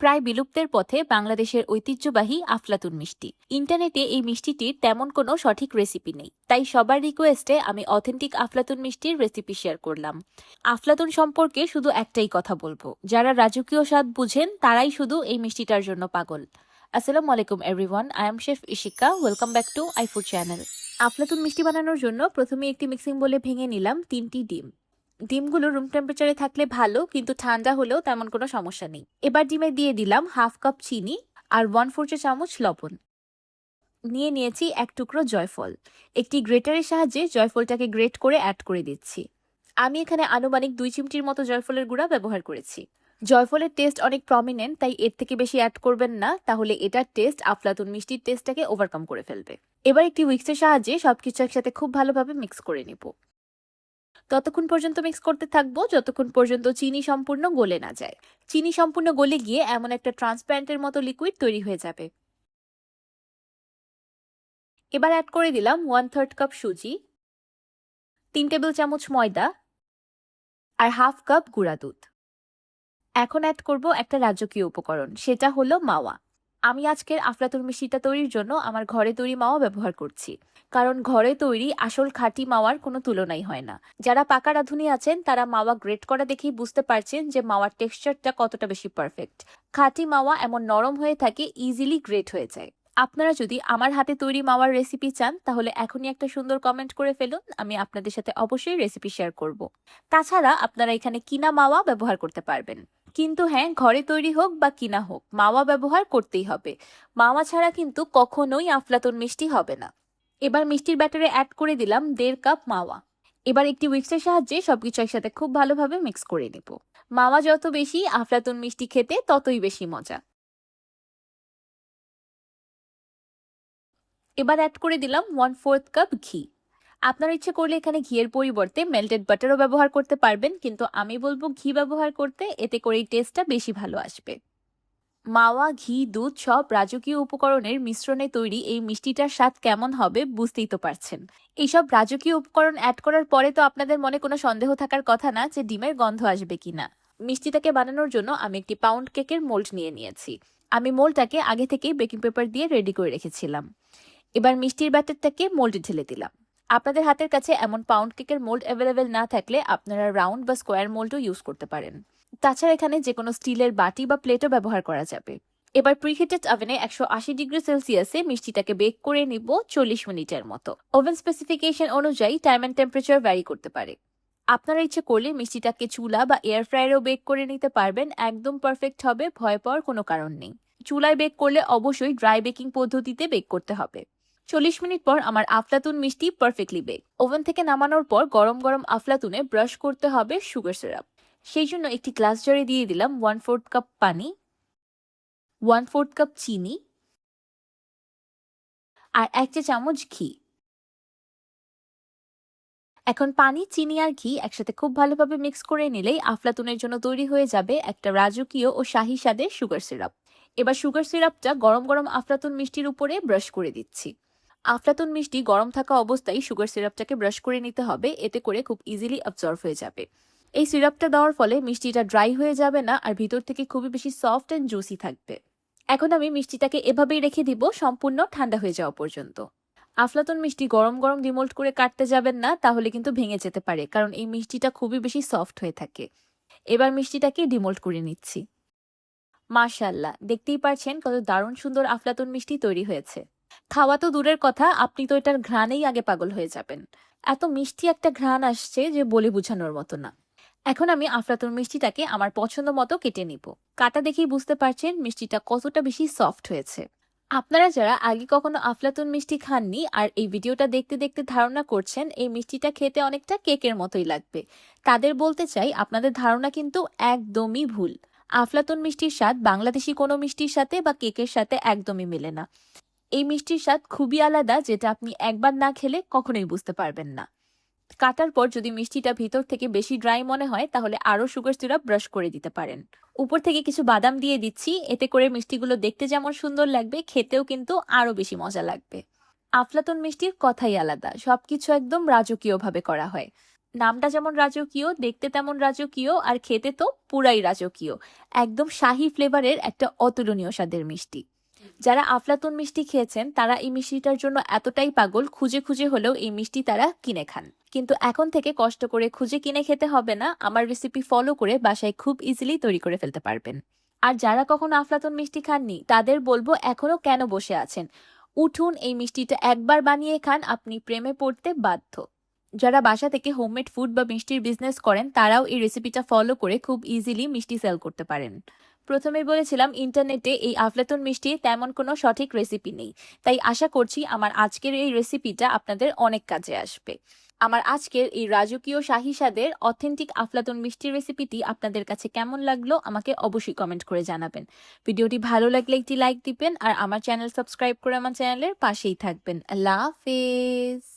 প্রায় বিলুপ্তের পথে বাংলাদেশের ঐতিহ্যবাহী আফলাতুন মিষ্টি। ইন্টারনেটে এই মিষ্টিটির তেমন কোনো সঠিক রেসিপি নেই, তাই সবার রিকোয়েস্টে আমি অথেন্টিক আফলাতুন মিষ্টির রেসিপি শেয়ার করলাম। আফলাতুন সম্পর্কে শুধু একটাই কথা বলবো, যারা রাজকীয় স্বাদ বুঝেন তারাই শুধু এই মিষ্টিটার জন্য পাগল। আসসালামু আলাইকুম everyone, I am chef Ishika. Welcome back to iFood channel. Aflatoon মিষ্টি বানানোর জন্য প্রথমে একটি মিক্সিং বোলে ভেঙে নিলাম 3টি ডিম। ডিমগুলো রুম টেম্পারেচারে থাকলে ভালো, কিন্তু ঠান্ডা হলেও তেমন কোনো সমস্যা নেই। এবার ডিমে দিয়ে দিলাম হাফ কাপ চিনি আর 1/4 চা চামচ লবণ। নিয়ে নিয়েছি এক টুকরো জয়ফল। একটি গ্রেটারের সাহায্যে জয়ফলটাকে গ্রেট করে অ্যাড করে দিচ্ছি। আমি এখানে আনুমানিক 2 চিমটির মতো জয়ফলের গুঁড়া ব্যবহার করেছি। জয়ফলের টেস্ট অনেক প্রমিনেন্ট, তাই এর থেকে বেশি অ্যাড করবেন না, তাহলে এটার টেস্ট আফলাতুন মিষ্টির টেস্টটাকে ওভারকাম করে ফেলবে। এবার একটি উইক্সের সাহায্যে সবকিছু একসাথে খুব ভালোভাবে মিক্স করে নিব। ততক্ষণ পর্যন্ত মিক্স করতে থাকবো যতক্ষণ পর্যন্ত চিনি সম্পূর্ণ গলে না যায়। চিনি সম্পূর্ণ গলে গিয়ে এমন একটা ট্রান্সপারেন্টের মতো লিকুইড তৈরি হয়ে যাবে। এবার অ্যাড করে দিলাম 1/3 কাপ সুজি, 3 টেবিল চামচ ময়দা আর হাফ কাপ গুঁড়া দুধ। এখন অ্যাড করব একটা রাজকীয় উপকরণ, সেটা হলো মাওয়া। আমি আজকের আফলাতুন মিষ্টিটা তৈরির জন্য আমার ঘরে তৈরি মাওয়া ব্যবহার করছি, কারণ ঘরে তৈরি আসল খাঁটি মাওয়ার কোনো তুলনাই হয় না। যারা পাকা রাঁধুনি আছেন তারা মাওয়া গ্রেট করা দেখেই বুঝতে পারছেন যে মাওয়ার টেক্সচারটা কতটা বেশি পারফেক্ট। খাঁটি মাওয়া এমন নরম হয়ে থাকে, ইজিলি গ্রেট হয়ে যায়। আপনারা যদি আমার হাতে তৈরি মাওয়ার রেসিপি চান তাহলে এখনই একটা সুন্দর কমেন্ট করে ফেলুন, আমি আপনাদের সাথে অবশ্যই রেসিপি শেয়ার করব। তাছাড়া আপনারা এখানে কিনা মাওয়া ব্যবহার করতে পারবেন, কিন্তু হ্যাঁ, ঘরে তৈরি হোক বা কিনা হোক মাওয়া ব্যবহার করতেই হবে। মাওয়া ছাড়া কিন্তু কখনোই আফলাতুন মিষ্টি হবে না। এবার মিষ্টির ব্যাটারে অ্যাড করে দিলাম 1.5 কাপ মাওয়া। এবার একটি উইক্সের সাহায্যে সবকিছু একসাথে খুব ভালোভাবে মিক্স করে নেব। মাওয়া যত বেশি, আফলাতুন মিষ্টি খেতে ততই বেশি মজা। এবার অ্যাড করে দিলাম 1/4 কাপ ঘি। আপনার ইচ্ছে করলে এখানে ঘিয়ের পরিবর্তে মেল্টেড বাটারও ব্যবহার করতে পারবেন, কিন্তু আমি বলবো ঘি ব্যবহার করতে, এতে করে এই টেস্টটা বেশি ভালো আসবে। মাওয়া, ঘি, দুধ সব রাজকীয় উপকরণের মিশ্রণে তৈরি এই মিষ্টিটার স্বাদ কেমন হবে বুঝতেই তো পারছেন। এইসব রাজকীয় উপকরণ অ্যাড করার পরে তো আপনাদের মনে কোনো সন্দেহ থাকার কথা না যে ডিমের গন্ধ আসবে কিনা। মিষ্টিটাকে বানানোর জন্য আমি একটি পাউন্ড কেকের মোল্ড নিয়ে নিয়েছি। আমি মোল্ডটাকে আগে থেকেই বেকিং পেপার দিয়ে রেডি করে রেখেছিলাম। এবার মিষ্টির ব্যাটারটাকে মোল্ডে ঢেলে দিলাম। আপনাদের হাতের কাছে এমন পাউন্ড কেকের মোল্ড অ্যাভেলেবেল না থাকলে আপনারা রাউন্ড বা স্কোয়ার মোল্ডও ইউজ করতে পারেন। তাছাড়া এখানে যে কোনো স্টিলের বাটি বা প্লেটও ব্যবহার করা যাবে। এবার প্রিহিটেড ওভেনে 180 ডিগ্রি সেলসিয়াসে মিষ্টিটাকে বেক করে নিব 40 মিনিটের মতো। ওভেন স্পেসিফিকেশন অনুযায়ী টাইম অ্যান্ড টেম্পারেচার ভ্যারি করতে পারে। আপনারা ইচ্ছে করলে মিষ্টিটাকে চুলা বা এয়ার ফ্রায়ারেও বেক করে নিতে পারবেন, একদম পারফেক্ট হবে, ভয় পাওয়ার কোনো কারণ নেই। চুলায় বেক করলে অবশ্যই ড্রাই বেকিং পদ্ধতিতে বেক করতে হবে। 40 মিনিট পর আমার আফলাতুন মিষ্টি পারফেক্টলি বেক। ওভেন থেকে নামানোর পর গরম গরম আফলাতুনে ব্রাশ করতে হবে সুগার সিরাপ। সেই জন্য একটি গ্লাস জারে দিয়ে দিলাম 1/4 কাপ পানি, 1/4 কাপ চিনি আর 1 চা চামচ ঘি। এখন পানি, চিনি আর ঘি একসাথে খুব ভালোভাবে মিক্স করে নিলেই আফলাতুনের জন্য তৈরি হয়ে যাবে একটা রাজকীয় ও শাহী স্বাদের সুগার সিরাপ। এবার সুগার সিরাপটা গরম গরম আফলাতুন মিষ্টির উপরে ব্রাশ করে দিচ্ছি। আফলাতুন মিষ্টি গরম থাকা অবস্থায় সুগার সিরাপটাকে ব্রাশ করে নিতে হবে, এতে করে খুব ইজিলি অ্যাবজর্ব হয়ে যাবে। এই সিরাপটা দেওয়ার ফলে মিষ্টিটা ড্রাই হয়ে যাবে না আর ভিতর থেকে খুবই বেশি সফট অ্যান্ড জুসি থাকবে। এখন আমি মিষ্টিটাকে এভাবেই রেখে দিব সম্পূর্ণ ঠান্ডা হয়ে যাওয়া পর্যন্ত। আফলাতুন মিষ্টি গরম গরম ডিমোল্ড করে কাটতে যাবেন না, তাহলে কিন্তু ভেঙে যেতে পারে, কারণ এই মিষ্টিটা খুবই বেশি সফট হয়ে থাকে। এবার মিষ্টিটাকে ডিমোল্ড করে নিচ্ছি। মাশাআল্লাহ, দেখতেই পারছেন কত দারুণ সুন্দর আফলাতুন মিষ্টি তৈরি হয়েছে। খাওয়া তো দূরের কথা, আপনি তো এটার ঘ্রাণেই আগে পাগল হয়ে যাবেন। এত মিষ্টি একটা ঘ্রাণ আসছে যে বলে বোঝানোর মতো না। এখন আমি আফলাতুন মিষ্টিটাকে আমার পছন্দ মতো কেটে নিব। কাটা দেখেই বুঝতে পারছেন মিষ্টিটা কতটা বেশি সফট হয়েছে। আপনারা যারা আগে কখনো আফলাতুন মিষ্টি খাননি আর এই ভিডিওটা দেখতে দেখতে ধারণা করছেন এই মিষ্টিটা খেতে অনেকটা কেকের মতোই লাগবে, তাদের বলতে চাই আপনাদের ধারণা কিন্তু একদমই ভুল। আফলাতুন মিষ্টির স্বাদ বাংলাদেশি কোনো মিষ্টির সাথে বা কেকের সাথে একদমই মেলে না। এই মিষ্টির স্বাদ খুবই আলাদা, যেটা আপনি একবার না খেলে কখনোই বুঝতে পারবেন না। কাটার পর যদি মিষ্টিটা ভিতর থেকে বেশি ড্রাই মনে হয় তাহলে আরও সুগার সিরাপ ব্রাশ করে দিতে পারেন। উপর থেকে কিছু বাদাম দিয়ে দিচ্ছি, এতে করে মিষ্টিগুলো দেখতে যেমন সুন্দর লাগবে, খেতেও কিন্তু আরও বেশি মজা লাগবে। আফলাতুন মিষ্টির কথাই আলাদা, সবকিছু একদম রাজকীয়ভাবে করা হয়। নামটা যেমন রাজকীয়, দেখতে তেমন রাজকীয়, আর খেতে তো পুরাই রাজকীয়। একদম শাহী ফ্লেভারের একটা অতুলনীয় স্বাদের মিষ্টি। যারা আফলাতুন মিষ্টি খেয়েছেন তারা এই মিষ্টিটার জন্য এতটাই পাগল, খুঁজে খুঁজে হলেও এই মিষ্টি তারা কিনে খান। কিন্তু এখন থেকে কষ্ট করে খুঁজে কিনে খেতে হবে না, আমার রেসিপি ফলো করে বাসায় খুব ইজিলি তৈরি করে ফেলতে পারবেন। আর যারা কখনো আফলাতুন মিষ্টি খাননি তাদের বলবো এখনো কেন বসে আছেন, উঠুন, এই মিষ্টিটা একবার বানিয়ে খান, আপনি প্রেমে পড়তে বাধ্য। যারা বাসা থেকে হোমমেড ফুড বা মিষ্টির বিজনেস করেন তারাও এই রেসিপিটা ফলো করে খুব ইজিলি মিষ্টি সেল করতে পারেন। প্রথমেই বলেছিলাম ইন্টারনেটে এই আফলাতুন মিষ্টির তেমন কোনো সঠিক রেসিপি নেই, তাই আশা করছি আমার আজকের এই রেসিপিটা আপনাদের অনেক কাজে আসবে। আমার আজকের এই রাজকীয় শাহী স্বাদের অথেন্টিক আফলাতুন মিষ্টির রেসিপিটি আপনাদের কাছে কেমন লাগলো আমাকে অবশ্যই কমেন্ট করে জানাবেন। ভিডিওটি ভালো লাগলে একটি লাইক দিবেন আর আমার চ্যানেল সাবস্ক্রাইব করে আমার চ্যানেলের পাশেই থাকবেন। আল্লাহ হাফেজ।